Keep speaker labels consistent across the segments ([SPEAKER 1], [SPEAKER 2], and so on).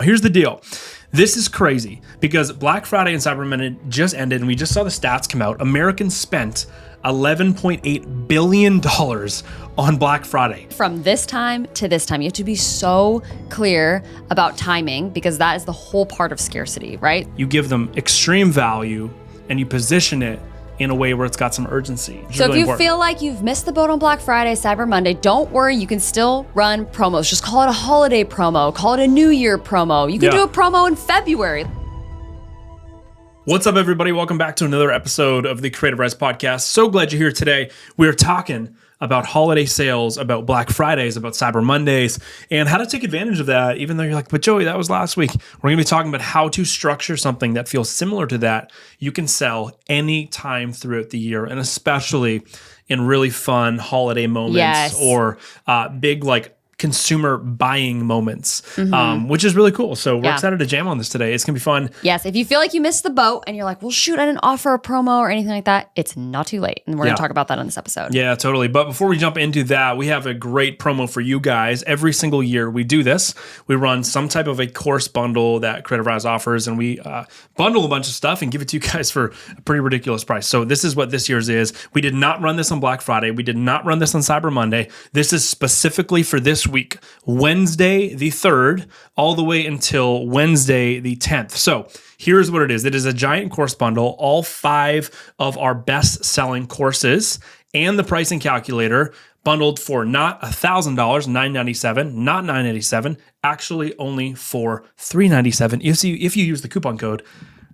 [SPEAKER 1] here's the deal. This is crazy because Black Friday and Cyber Monday just ended, and we just saw the stats come out. Americans spent $11.8 billion on Black Friday.
[SPEAKER 2] From this time to this time, you have to be so clear about timing because that is the whole part of scarcity, right?
[SPEAKER 1] You give them extreme value and you position it in a way where it's got some urgency.
[SPEAKER 2] So if you feel like you've missed the boat on Black Friday, Cyber Monday, don't worry, you can still run promos. Just call it a holiday promo, call it a New Year promo. You can do a promo in February.
[SPEAKER 1] What's up, everybody? Welcome back to another episode of the Creativ Rise podcast. So glad you're here today. We are talking about holiday sales, about Black Fridays, about Cyber Mondays, and how to take advantage of that, even though you're like, but Joey, that was last week. We're going to be talking about how to structure something that feels similar to that you can sell any time throughout the year, and especially in really fun holiday moments or big consumer buying moments, which is really cool. So we're excited to jam on this today. It's going to be fun.
[SPEAKER 2] Yes. If you feel like you missed the boat and you're like, well, shoot, I didn't offer a promo or anything like that, it's not too late. And we're going to talk about that on this episode.
[SPEAKER 1] Yeah, totally. But before we jump into that, we have a great promo for you guys. Every single year we do this. We run some type of a course bundle that Creativ Rise offers, and we bundle a bunch of stuff and give it to you guys for a pretty ridiculous price. So this is what this year's is. We did not run this on Black Friday. We did not run this on Cyber Monday. This is specifically for this week, Wednesday the 3rd, all the way until Wednesday the 10th. So here's what it is. It is a giant course bundle, all 5 of our best-selling courses and the pricing calculator bundled for not $1,000, $997, not $987, actually only for $397 if you use the coupon code.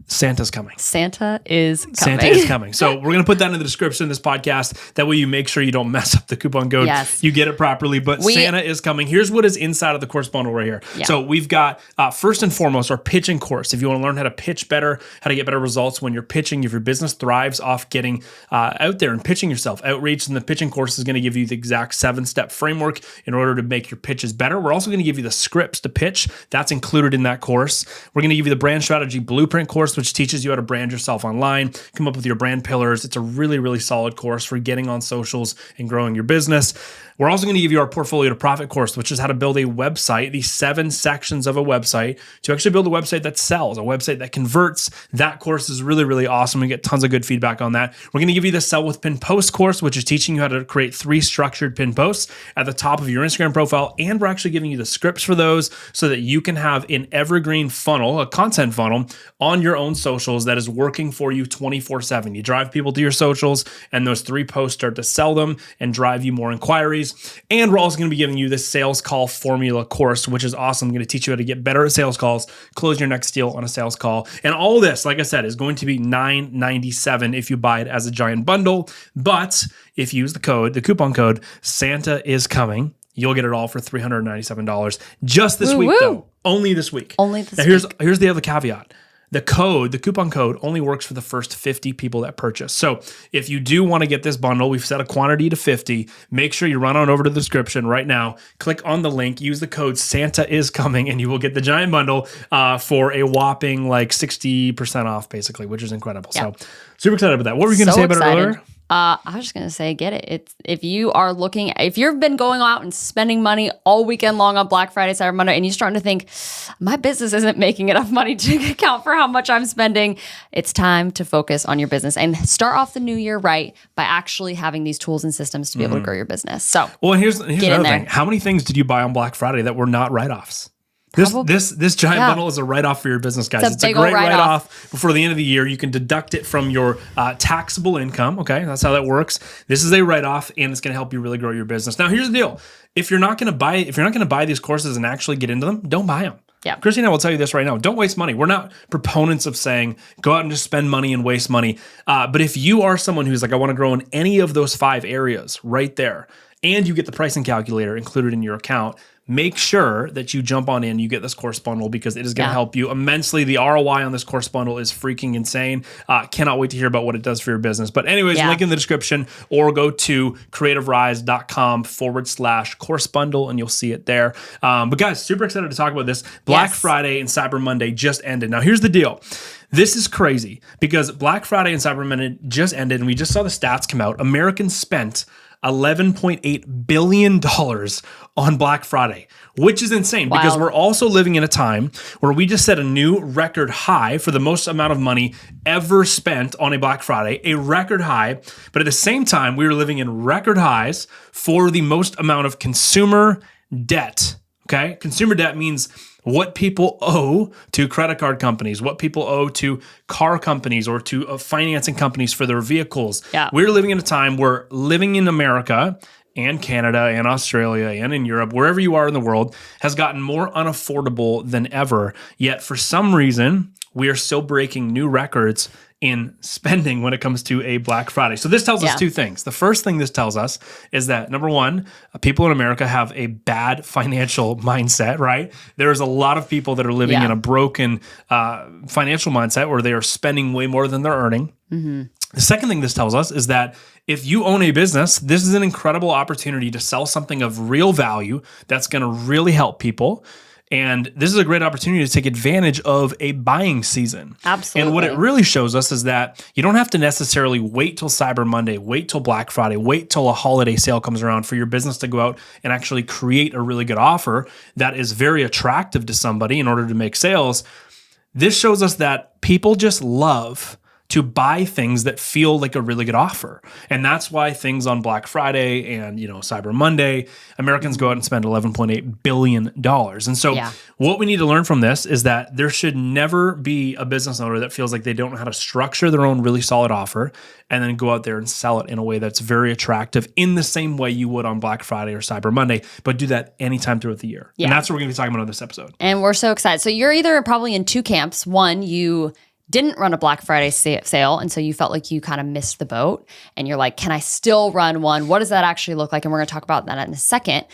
[SPEAKER 1] Santa's coming.
[SPEAKER 2] Santa is coming.
[SPEAKER 1] Santa is coming. So we're going to put that in the description of this podcast. That way you make sure you don't mess up the coupon code.
[SPEAKER 2] Yes.
[SPEAKER 1] You get it properly. But Santa is coming. Here's what is inside of the course bundle right here. Yeah. So we've got, first and foremost, our pitching course. If you want to learn how to pitch better, how to get better results when you're pitching, if your business thrives off getting out there and pitching yourself, outreach, and the pitching course is going to give you the exact 7-step framework in order to make your pitches better. We're also going to give you the scripts to pitch. That's included in that course. We're going to give you the brand strategy blueprint course, which teaches you how to brand yourself online, come up with your brand pillars. It's a really, really solid course for getting on socials and growing your business. We're also going to give you our portfolio to profit course, which is how to build a website, the 7 sections of a website to actually build a website that sells, a website that converts. That course is really, really awesome. We get tons of good feedback on that. We're going to give you the Sell with Pin Post course, which is teaching you how to create 3 structured pin posts at the top of your Instagram profile. And we're actually giving you the scripts for those so that you can have an evergreen funnel, a content funnel on your own socials that is working for you 24/7. You drive people to your socials and those 3 posts start to sell them and drive you more inquiries. And we're also going to be giving you this sales call formula course, which is awesome. I'm going to teach you how to get better at sales calls, close your next deal on a sales call. And all of this, like I said, is going to be $997 if you buy it as a giant bundle. But if you use the coupon code, Santa is coming, you'll get it all for $397 just this week, though. Only this week.
[SPEAKER 2] Only this
[SPEAKER 1] week. Here's the other caveat. The coupon code only works for the first 50 people that purchase. So if you do want to get this bundle, we've set a quantity to 50. Make sure you run on over to the description right now. Click on the link, use the code Santa is coming, and you will get the giant bundle for a whopping 60% off, basically, which is incredible. Yeah. So super excited about that. What were you going to say about it earlier?
[SPEAKER 2] I was just going to say, get it. If you've been going out and spending money all weekend long on Black Friday, Cyber Monday, and you're starting to think, my business isn't making enough money to account for how much I'm spending, it's time to focus on your business and start off the new year right by actually having these tools and systems to be able to grow your business. So,
[SPEAKER 1] well, and here's another thing. How many things did you buy on Black Friday that were not write-offs? This giant bundle is a write-off for your business, guys. It's a great write-off before the end of the year. You can deduct it from your taxable income. Okay, that's how that works. This is a write-off, and it's going to help you really grow your business. Now, here's the deal: if you're not going to buy these courses and actually get into them, don't buy them.
[SPEAKER 2] Yeah.
[SPEAKER 1] Christy and I will tell you this right now. Don't waste money. We're not proponents of saying go out and just spend money and waste money. But if you are someone who's like, I want to grow in any of those 5 areas right there, and you get the pricing calculator included in your account, make sure that you jump on in, you get this course bundle because it is going to help you immensely. The ROI on this course bundle is freaking insane. Cannot wait to hear about what it does for your business. But anyways, link in the description or go to creativrise.com/course bundle and you'll see it there. But guys, super excited to talk about this. Black Friday and Cyber Monday just ended. Now here's the deal. This is crazy because Black Friday and Cyber Monday just ended and we just saw the stats come out. Americans spent $11.8 billion on Black Friday, which is insane because we're also living in a time where we just set a new record high for the most amount of money ever spent on a Black Friday, a record high. But at the same time, we are living in record highs for the most amount of consumer debt. Okay. Consumer debt means what people owe to credit card companies, what people owe to car companies or to financing companies for their vehicles.
[SPEAKER 2] Yeah.
[SPEAKER 1] We're living in a time where living in America and Canada and Australia and in Europe, wherever you are in the world, has gotten more unaffordable than ever. Yet for some reason, we are still breaking new records in spending when it comes to a Black Friday. So this tells us two things. The first thing this tells us is that, number one, people in America have a bad financial mindset, right? There's a lot of people that are living in a broken financial mindset where they are spending way more than they're earning. Mm-hmm. The second thing this tells us is that if you own a business, this is an incredible opportunity to sell something of real value that's going to really help people. And this is a great opportunity to take advantage of a buying season.
[SPEAKER 2] Absolutely.
[SPEAKER 1] And what it really shows us is that you don't have to necessarily wait till Cyber Monday, wait till Black Friday, wait till a holiday sale comes around for your business to go out and actually create a really good offer that is very attractive to somebody in order to make sales. This shows us that people just love to buy things that feel like a really good offer. And that's why things on Black Friday and, Cyber Monday, Americans go out and spend $11.8 billion. And so what we need to learn from this is that there should never be a business owner that feels like they don't know how to structure their own really solid offer and then go out there and sell it in a way that's very attractive in the same way you would on Black Friday or Cyber Monday, but do that anytime throughout the year. Yeah. And that's what we're going to be talking about on this episode.
[SPEAKER 2] And we're so excited. So you're either probably in two camps. One, you didn't run a Black Friday sale, and so you felt like you kind of missed the boat, and you're like, can I still run one? What does that actually look like? And we're going to talk about that in a second.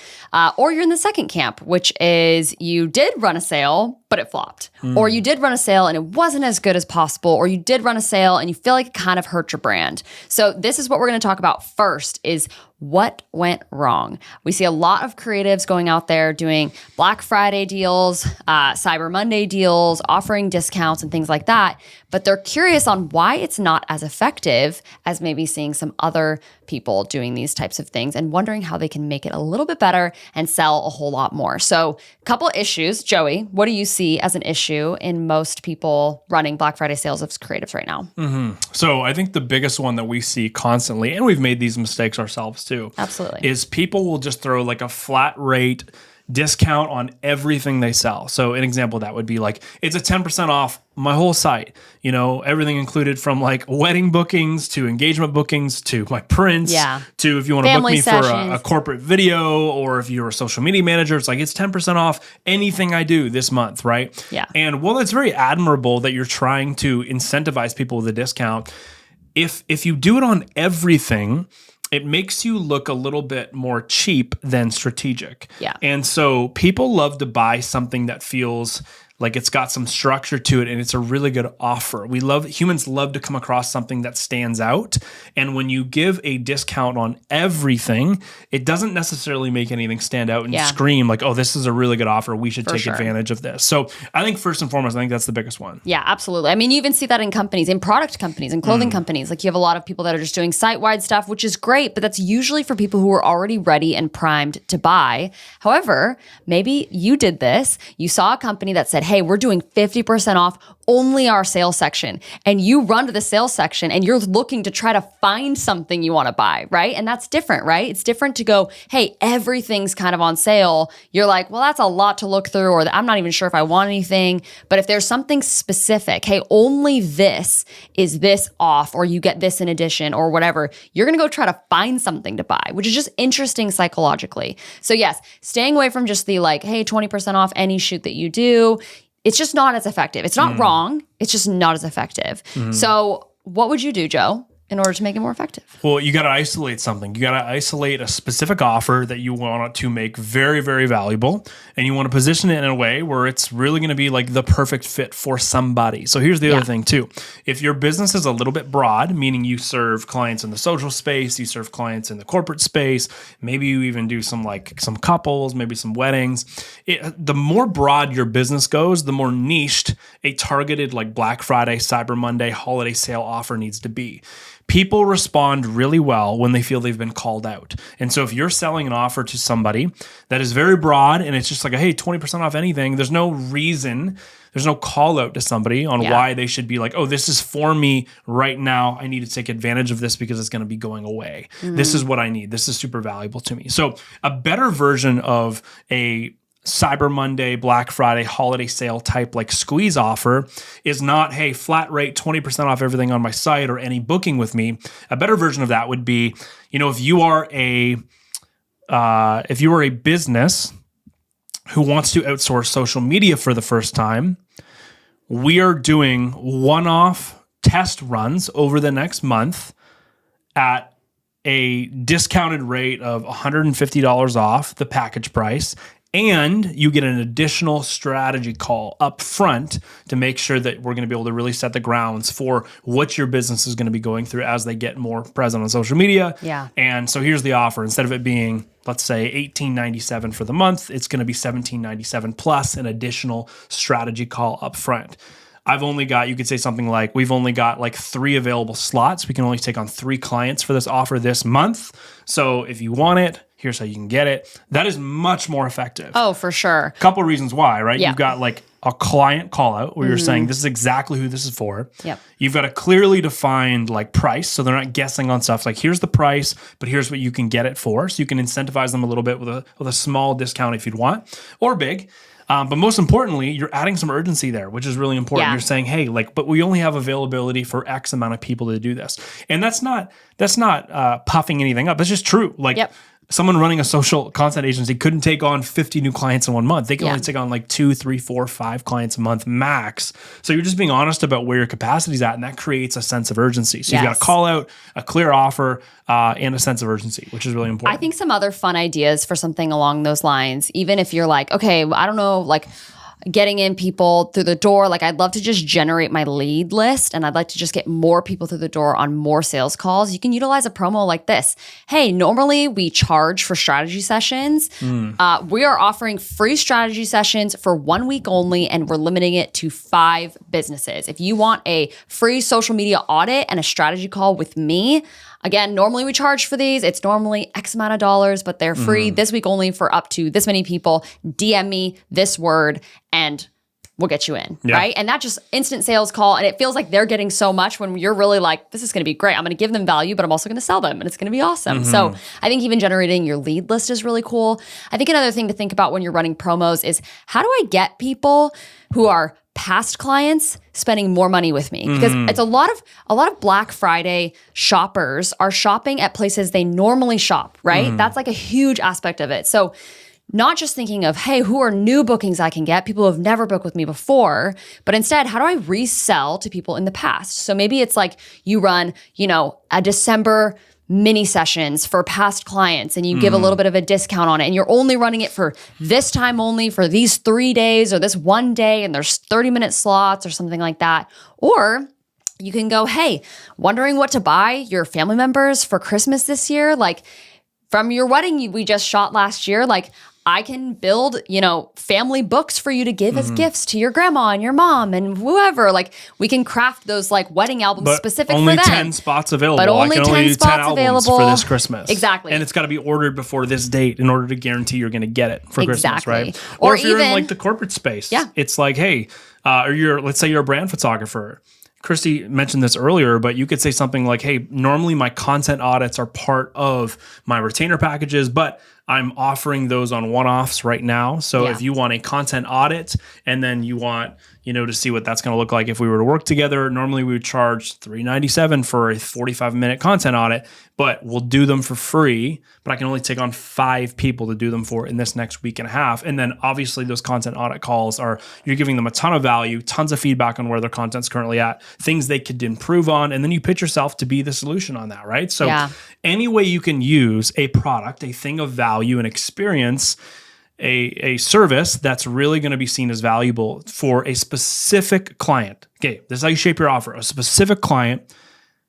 [SPEAKER 2] Or you're in the second camp, which is you did run a sale, but it flopped. Or you did run a sale and it wasn't as good as possible, or you did run a sale and you feel like it kind of hurt your brand. So this is what we're going to talk about first is what went wrong. We see a lot of creatives going out there doing Black Friday deals, Cyber Monday deals, offering discounts and things like that, but they're curious on why it's not as effective as maybe seeing some other people doing these types of things and wondering how they can make it a little bit better and sell a whole lot more. So a couple issues. Joey, what do you see as an issue in most people running Black Friday sales of creatives right now?
[SPEAKER 1] Mm-hmm. So I think the biggest one that we see constantly, and we've made these mistakes ourselves too,
[SPEAKER 2] absolutely, is
[SPEAKER 1] people will just throw like a flat rate discount on everything they sell. So an example of that would be like, it's a 10% off my whole site, everything included from like wedding bookings to engagement bookings to my prints to if you want to book me sessions for a corporate video, or if you're a social media manager, it's like, it's 10% off anything I do this month, right?
[SPEAKER 2] Yeah.
[SPEAKER 1] And while it's very admirable that you're trying to incentivize people with a discount, if you do it on everything, it makes you look a little bit more cheap than strategic.
[SPEAKER 2] Yeah.
[SPEAKER 1] And so people love to buy something that feels like it's got some structure to it and it's a really good offer. Humans love to come across something that stands out. And when you give a discount on everything, it doesn't necessarily make anything stand out and scream like, oh, this is a really good offer. We should take advantage of this. So I think first and foremost, I think that's the biggest one.
[SPEAKER 2] Yeah, absolutely. I mean, you even see that in companies, in product companies, in clothing companies. Like you have a lot of people that are just doing site-wide stuff, which is great, but that's usually for people who are already ready and primed to buy. However, maybe you did this. You saw a company that said, hey, we're doing 50% off only our sales section. And you run to the sales section and you're looking to try to find something you want to buy, right? And that's different, right? It's different to go, hey, everything's kind of on sale. You're like, well, that's a lot to look through, or I'm not even sure if I want anything. But if there's something specific, hey, only this is this off, or you get this in addition, or whatever, you're going to go try to find something to buy, which is just interesting psychologically. So yes, staying away from just the like, hey, 20% off any shoot that you do. It's just not as effective. It's not wrong. It's just not as effective. So what would you do, Joe, in order to make it more effective?
[SPEAKER 1] Well, you got to isolate something. You got to isolate a specific offer that you want to make very, very valuable. And you want to position it in a way where it's really going to be like the perfect fit for somebody. So here's the other thing too. If your business is a little bit broad, meaning you serve clients in the social space, you serve clients in the corporate space, maybe you even do some couples, maybe some weddings. The more broad your business goes, the more niched a targeted like Black Friday, Cyber Monday, holiday sale offer needs to be. People respond really well when they feel they've been called out. And so if you're selling an offer to somebody that is very broad and it's just like, hey, 20% off anything, there's no reason, there's no call out to somebody on why they should be like, oh, this is for me right now. I need to take advantage of this because it's going to be going away. This is what I need. This is super valuable to me. So a better version of a Cyber Monday, Black Friday, holiday sale type like squeeze offer is not, hey, flat rate, 20% off everything on my site or any booking with me. A better version of that would be, if you are a business who wants to outsource social media for the first time, we are doing one-off test runs over the next month at a discounted rate of $150 off the package price. And you get an additional strategy call up front to make sure that we're going to be able to really set the grounds for what your business is going to be going through as they get more present on social media.
[SPEAKER 2] Yeah.
[SPEAKER 1] And so here's the offer. Instead of it being, let's say, $18.97 for the month, it's going to be $17.97 plus an additional strategy call up front. You could say something like, we've only got like 3 available slots. We can only take on 3 clients for this offer this month. So if you want it, here's how you can get it. That is much more effective.
[SPEAKER 2] Oh, for sure.
[SPEAKER 1] Couple reasons why, right?
[SPEAKER 2] Yeah.
[SPEAKER 1] You've got like a client call out where you're saying this is exactly who this is for.
[SPEAKER 2] Yep.
[SPEAKER 1] You've got a clearly defined like price. So they're not guessing on stuff like here's the price, but here's what you can get it for. So you can incentivize them a little bit with a small discount if you'd want, or big. But most importantly, you're adding some urgency there, which is really important.
[SPEAKER 2] Yeah.
[SPEAKER 1] You're saying, hey, but we only have availability for X amount of people to do this. And that's not puffing anything up. That's just true. Someone running a social content agency couldn't take on 50 new clients in 1 month. They can only take on like 2, 3, 4, 5 clients a month max. So you're just being honest about where your capacity is at, and that creates a sense of urgency. So you've got a call out, a clear offer, and a sense of urgency, which is really important.
[SPEAKER 2] I think some other fun ideas for something along those lines, even if you're like, okay, I don't know, like getting in people through the door. Like I'd love to just generate my lead list and I'd like to just get more people through the door on more sales calls. You can utilize a promo like this. Hey, normally we charge for strategy sessions. We are offering free strategy sessions for 1 week only, and we're limiting it to 5 businesses. If you want a free social media audit and a strategy call with me, again, normally we charge for these. It's normally X amount of dollars, but they're free this week only for up to this many people. DM me this word and we'll get you in, right? And that just instant sales call. And it feels like they're getting so much when you're really like, this is going to be great. I'm going to give them value, but I'm also going to sell them and it's going to be awesome. So I think even generating your lead list is really cool. I think another thing to think about when you're running promos is how do I get people who are past clients spending more money with me? Because it's a lot of Black Friday shoppers are shopping at places they normally shop, right? That's like a huge aspect of it. So not just thinking of, hey, who are new bookings I can get, people who have never booked with me before, but instead, how do I resell to people in the past? So maybe it's like you run, a December mini sessions for past clients and you give a little bit of a discount on it and you're only running it for this time only for these 3 days or this 1 day and there's 30-minute slots or something like that. Or you can go, hey, wondering what to buy your family members for Christmas this year? Like from your wedding we just shot last year, like I can build, family books for you to give as gifts to your grandma and your mom and whoever. Like we can craft those like wedding albums specific for them.
[SPEAKER 1] Only 10 spots available.
[SPEAKER 2] But only 10 spots available
[SPEAKER 1] for this Christmas.
[SPEAKER 2] Exactly.
[SPEAKER 1] And it's got to be ordered before this date in order to guarantee you're going to get it for Christmas, right? Or if you're in like the corporate space, it's like, hey, let's say you're a brand photographer. Christy mentioned this earlier, but you could say something like, hey, normally my content audits are part of my retainer packages, but I'm offering those on one-offs right now. So if you want a content audit and then you want, to see what that's going to look like if we were to work together, normally we would charge $397 for a 45-minute content audit, but we'll do them for free, but I can only take on 5 people to do them for in this next week and a half. And then obviously those content audit calls you're giving them a ton of value, tons of feedback on where their content's currently at, things they could improve on, and then you pitch yourself to be the solution on that, right? So any way you can use a product, a thing of value and experience, a service that's really going to be seen as valuable for a specific client. Okay, this is how you shape your offer. A specific client,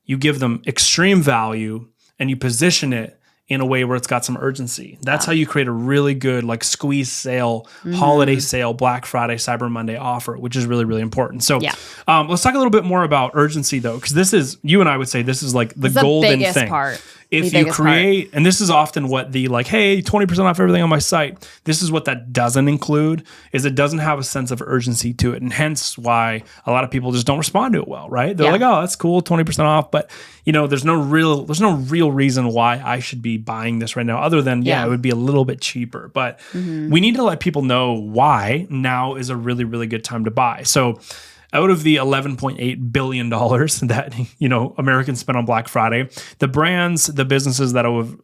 [SPEAKER 1] you give them extreme value and you position it in a way where it's got some urgency. That's how you create a really good like squeeze sale, holiday sale, Black Friday, Cyber Monday offer, which is really, really important. So let's talk a little bit more about urgency though, because this is, you and I would say this is like the golden thing.
[SPEAKER 2] Part.
[SPEAKER 1] If you create, and this is often what the like, hey, 20% off everything on my site. This is what that doesn't include, is it doesn't have a sense of urgency to it. And hence why a lot of people just don't respond to it well, right? They're like, oh, that's cool, 20% off. But there's no real reason why I should be buying this right now, other than, it would be a little bit cheaper. But we need to let people know why now is a really, really good time to buy. So out of the $11.8 billion that, Americans spent on Black Friday, the brands, the businesses that have,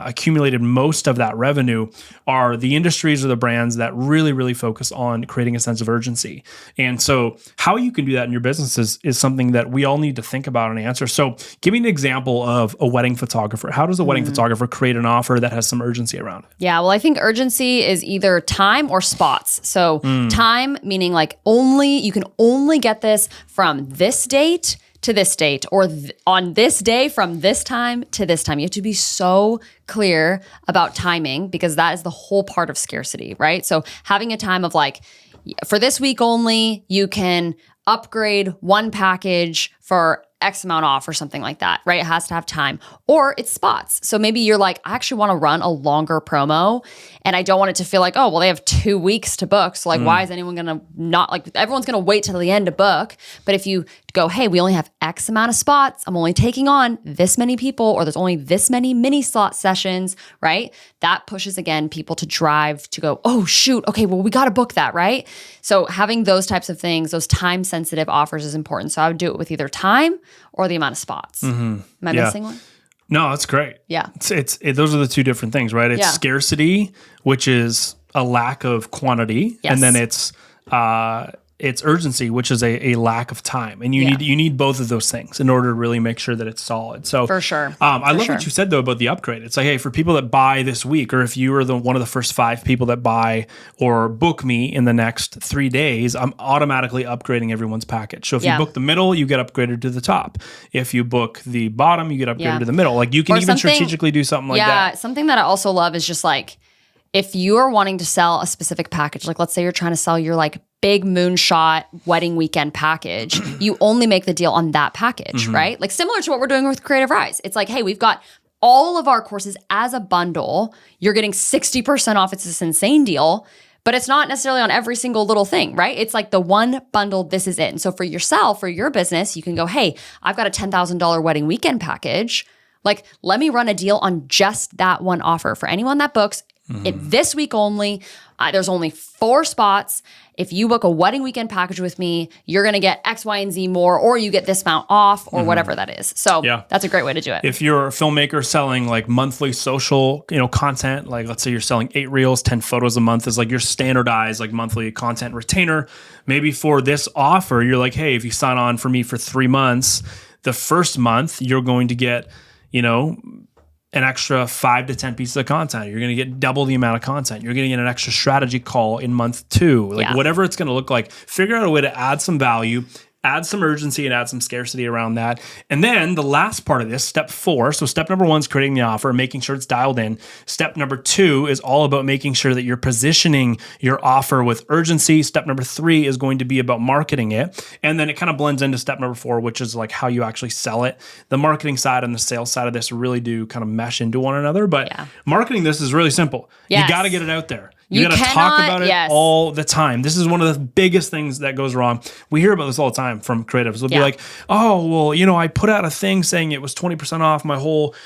[SPEAKER 1] accumulated most of that revenue are the industries or the brands that really, really focus on creating a sense of urgency. And so how you can do that in your business is something that we all need to think about and answer. So give me an example of a wedding photographer. How does a wedding photographer create an offer that has some urgency around it?
[SPEAKER 2] Yeah, well, I think urgency is either time or spots. So time meaning like you can only get this from this date to this date, or on this day from this time to this time. You have to be so clear about timing, because that is the whole part of scarcity, right? So having a time of like, for this week only, you can upgrade one package for X amount off or something like that, right? It has to have time. Or it's spots. So maybe you're like, I actually want to run a longer promo and I don't want it to feel like, oh, well, they have 2 weeks to book. So like, why is anyone going to not, like, everyone's going to wait till the end to book. But if you go, hey, we only have X amount of spots, I'm only taking on this many people, or there's only this many mini slot sessions, right? That pushes, again, people to drive to go, oh, shoot, okay, well, we got to book that, right? So having those types of things, those time-sensitive offers is important. So I would do it with either time or the amount of spots. Am I missing one?
[SPEAKER 1] No, that's great.
[SPEAKER 2] Yeah.
[SPEAKER 1] Those are the two different things, right? It's scarcity, which is a lack of quantity. Yes. And then it's urgency, which is a lack of time. And you need both of those things in order to really make sure that it's solid. So
[SPEAKER 2] for sure.
[SPEAKER 1] I love what you said though about the upgrade. It's like, hey, for people that buy this week, or if you are one of the first 5 people that buy or book me in the next 3 days, I'm automatically upgrading everyone's package. So if you book the middle, you get upgraded to the top. If you book the bottom, you get upgraded to the middle. Like you can even strategically do something like that.
[SPEAKER 2] Yeah, something that I also love is just like, if you are wanting to sell a specific package, like let's say you're trying to sell your like big moonshot wedding weekend package, you only make the deal on that package, right? Like similar to what we're doing with Creativ Rise. It's like, hey, we've got all of our courses as a bundle. You're getting 60% off. It's this insane deal, but it's not necessarily on every single little thing, right? It's like the one bundle, this is it. And so for yourself, for your business, you can go, hey, I've got a $10,000 wedding weekend package. Like, let me run a deal on just that one offer for anyone that books. This week only, there's only 4 spots. If you book a wedding weekend package with me, you're going to get X, Y, and Z more, or you get this amount off, or whatever that is. So that's a great way to do it.
[SPEAKER 1] If you're a filmmaker selling like monthly social, content, like let's say you're selling 8 reels, 10 photos a month is like your standardized like monthly content retainer. Maybe for this offer, you're like, hey, if you sign on for me for 3 months, the first month you're going to get, an extra 5 to 10 pieces of content. You're going to get double the amount of content. You're going to get an extra strategy call in month 2. Like whatever it's going to look like, figure out a way to add some value, add some urgency, and add some scarcity around that. And then the last part of this, step 4. So step number 1 is creating the offer, making sure it's dialed in. Step number 2 is all about making sure that you're positioning your offer with urgency. Step number 3 is going to be about marketing it. And then it kind of blends into step number 4, which is like how you actually sell it. The marketing side and the sales side of this really do kind of mesh into one another. But marketing this is really simple. You got to get it out there. You got to talk about it all the time. This is one of the biggest things that goes wrong. We hear about this all the time from creatives. They'll be like, oh, well, I put out a thing saying it was 20% off my whole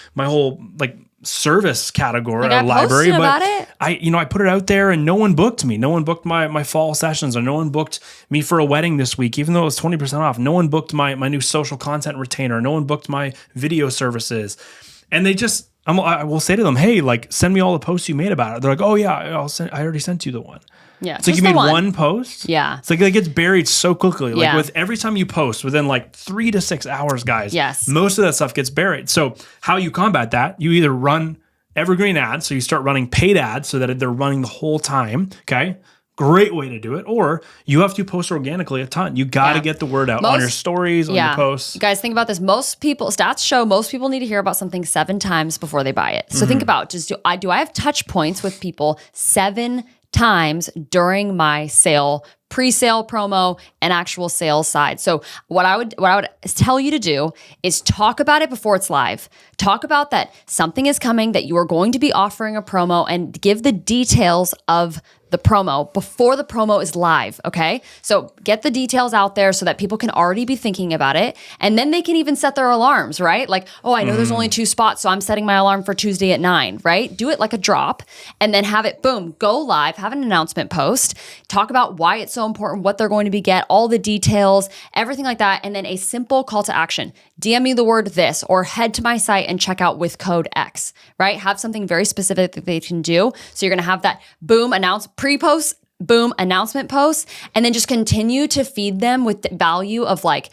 [SPEAKER 1] like service category or library, but I put it out there and no one booked me. No one booked my fall sessions, or no one booked me for a wedding this week, even though it was 20% off. No one booked my new social content retainer. No one booked my video services. And they just, I will say to them, hey, like, send me all the posts you made about it. They're like, oh yeah, I already sent you the one.
[SPEAKER 2] Yeah.
[SPEAKER 1] It's like you made one post.
[SPEAKER 2] Yeah.
[SPEAKER 1] It's like it gets buried so quickly. Like with every time you post within like 3 to 6 hours, guys, most of that stuff gets buried. So how you combat that, you either run evergreen ads. So you start running paid ads so that they're running the whole time. Okay. Great way to do it. Or you have to post organically a ton. You got to get the word out on your stories, on your posts.
[SPEAKER 2] You guys, think about this. Stats show most people need to hear about something 7 times before they buy it. So think about, do I have touch points with people 7 times during my sale, pre-sale promo, and actual sales side? So what I would tell you to do is talk about it before it's live. Talk about that something is coming, that you are going to be offering a promo, and give the details of the promo before the promo is live, okay? So get the details out there so that people can already be thinking about it. And then they can even set their alarms, right? Like, oh, I know there's only 2 spots, so I'm setting my alarm for Tuesday at 9, right? Do it like a drop, and then have it, boom, go live, have an announcement post, talk about why it's so important, what they're going to be get, all the details, everything like that. And then a simple call to action. DM me the word this, or head to my site and check out with code X, right? Have something very specific that they can do. So you're going to have that boom, pre-post, boom, announcement post, and then just continue to feed them with the value of like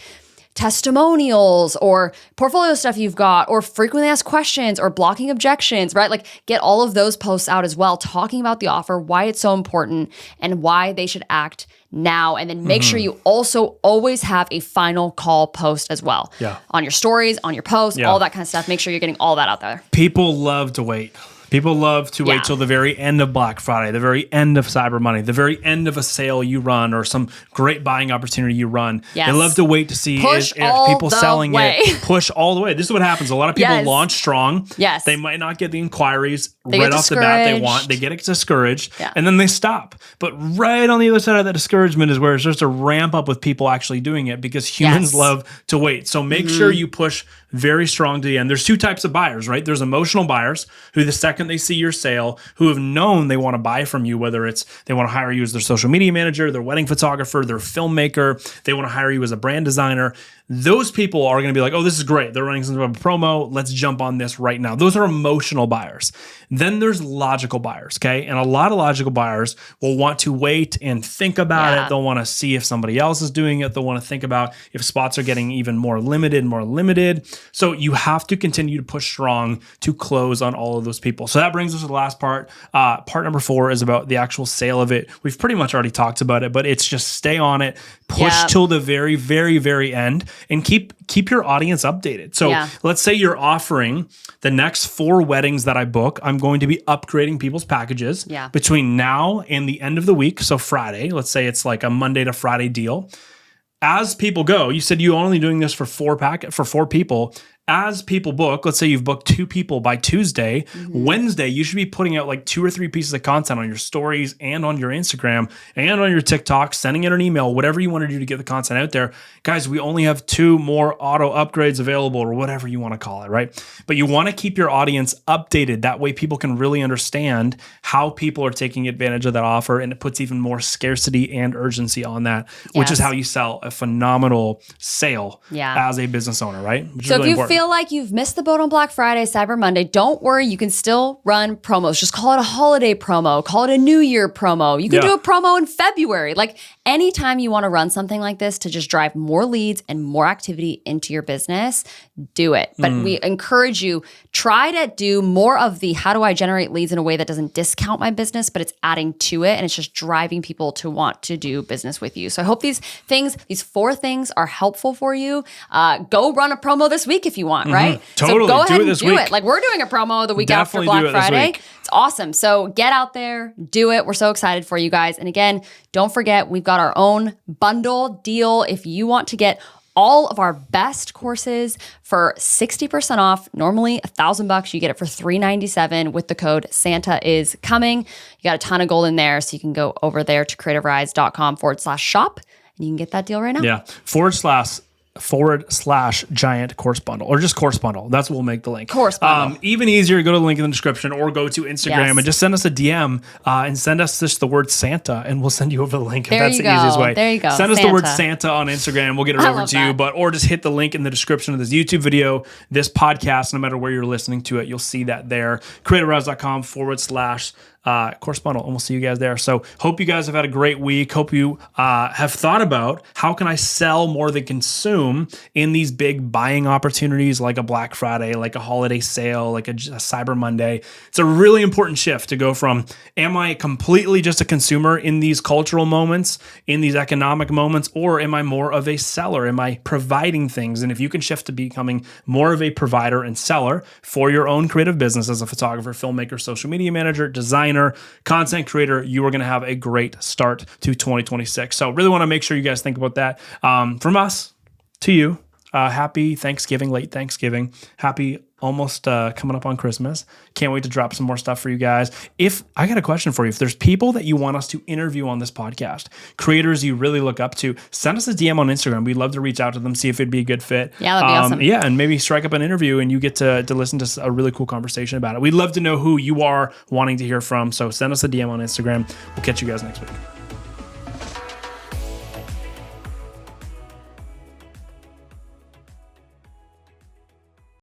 [SPEAKER 2] testimonials or portfolio stuff you've got, or frequently asked questions, or blocking objections, right? Like, get all of those posts out as well, talking about the offer, why it's so important, and why they should act now. And then make sure you also always have a final call post as well. On your stories, on your posts, all that kind of stuff. Make sure you're getting all that out there.
[SPEAKER 1] People love to wait. People love to wait till the very end of Black Friday, the very end of Cyber Monday, the very end of a sale you run, or some great buying opportunity you run. They love to wait to see if people selling it. Push all the way. This is what happens. A lot of people launch strong. They might not get the inquiries right off the bat they get discouraged, and then they stop. But right on the other side of that discouragement is where it starts to ramp up with people actually doing it, because humans love to wait. So make sure you push very strong to the end. There's 2 types of buyers, right? There's emotional buyers who the second they see your sale, who have known they want to buy from you, whether it's they want to hire you as their social media manager, their wedding photographer, their filmmaker, they want to hire you as a brand designer. Those people are going to be like, oh, this is great. They're running some sort of promo. Let's jump on this right now. Those are emotional buyers. Then there's logical buyers, okay? And a lot of logical buyers will want to wait and think about it. They'll want to see if somebody else is doing it. They'll want to think about if spots are getting even more limited. So you have to continue to push strong to close on all of those people. So that brings us to the last part. Part number 4 is about the actual sale of it. We've pretty much already talked about it, but it's just stay on it, push till the very, very, very end, and keep your audience updated. So let's say you're offering the next 4 weddings that I book, I'm going to be upgrading people's packages between now and the end of the week. So Friday, let's say it's like a Monday to Friday deal. As people go, you said you're only doing this for 4 people. As people book, let's say you've booked 2 people by Tuesday, Wednesday, you should be putting out like 2 or 3 pieces of content on your stories and on your Instagram and on your TikTok, sending out an email, whatever you want to do to get the content out there. Guys, we only have 2 more auto upgrades available, or whatever you want to call it, right? But you want to keep your audience updated. That way people can really understand how people are taking advantage of that offer, and it puts even more scarcity and urgency on that, which is how you sell a phenomenal sale as a business owner, right? Which
[SPEAKER 2] so is really important. Feel like you've missed the boat on Black Friday, Cyber Monday, don't worry. You can still run promos. Just call it a holiday promo. Call it a New Year promo. You can do a promo in February. Like, anytime you want to run something like this to just drive more leads and more activity into your business, do it. But we encourage you, try to do more of the how do I generate leads in a way that doesn't discount my business, but it's adding to it, and it's just driving people to want to do business with you. So I hope these 4 things are helpful for you. Go run a promo this week if you want, right?
[SPEAKER 1] Totally.
[SPEAKER 2] So go ahead
[SPEAKER 1] do it
[SPEAKER 2] and do it. Like, we're doing a promo the week after Black Friday. It's awesome. So get out there, do it. We're so excited for you guys. And again, don't forget, we've got our own bundle deal. If you want to get all of our best courses for 60% off, normally $1,000, you get it for $397 with the code Santa is coming. You got a ton of gold in there. So you can go over there to creativrise.com/shop and you can get that deal right now.
[SPEAKER 1] Yeah. /giant course bundle, or just course bundle. That's what we'll make the link.
[SPEAKER 2] Course bundle.
[SPEAKER 1] Even easier, go to the link in the description, or go to Instagram and just send us a DM and send us just the word Santa, and we'll send you over the link. If that's the easiest way.
[SPEAKER 2] There you go.
[SPEAKER 1] Send us the word Santa on Instagram. We'll get it over to you, or just hit the link in the description of this YouTube video, this podcast, no matter where you're listening to it, you'll see that there. Creativrise.com Course Bundle, and we'll see you guys there. So hope you guys have had a great week. Hope you have thought about how can I sell more than consume in these big buying opportunities like a Black Friday, like a holiday sale, like a Cyber Monday. It's a really important shift to go from, am I completely just a consumer in these cultural moments, in these economic moments, or am I more of a seller? Am I providing things? And if you can shift to becoming more of a provider and seller for your own creative business as a photographer, filmmaker, social media manager, designer, content creator, you are going to have a great start to 2026. So really want to make sure you guys think about that. From us to you, happy Thanksgiving, late Thanksgiving. Happy almost coming up on Christmas. Can't wait to drop some more stuff for you guys. If I got a question for you, if there's people that you want us to interview on this podcast, creators you really look up to, send us a DM on Instagram. We'd love to reach out to them, see if it'd be a good fit.
[SPEAKER 2] Yeah, that'd be awesome.
[SPEAKER 1] Yeah, and maybe strike up an interview and you get to listen to a really cool conversation about it. We'd love to know who you are wanting to hear from. So send us a DM on Instagram. We'll catch you guys next week.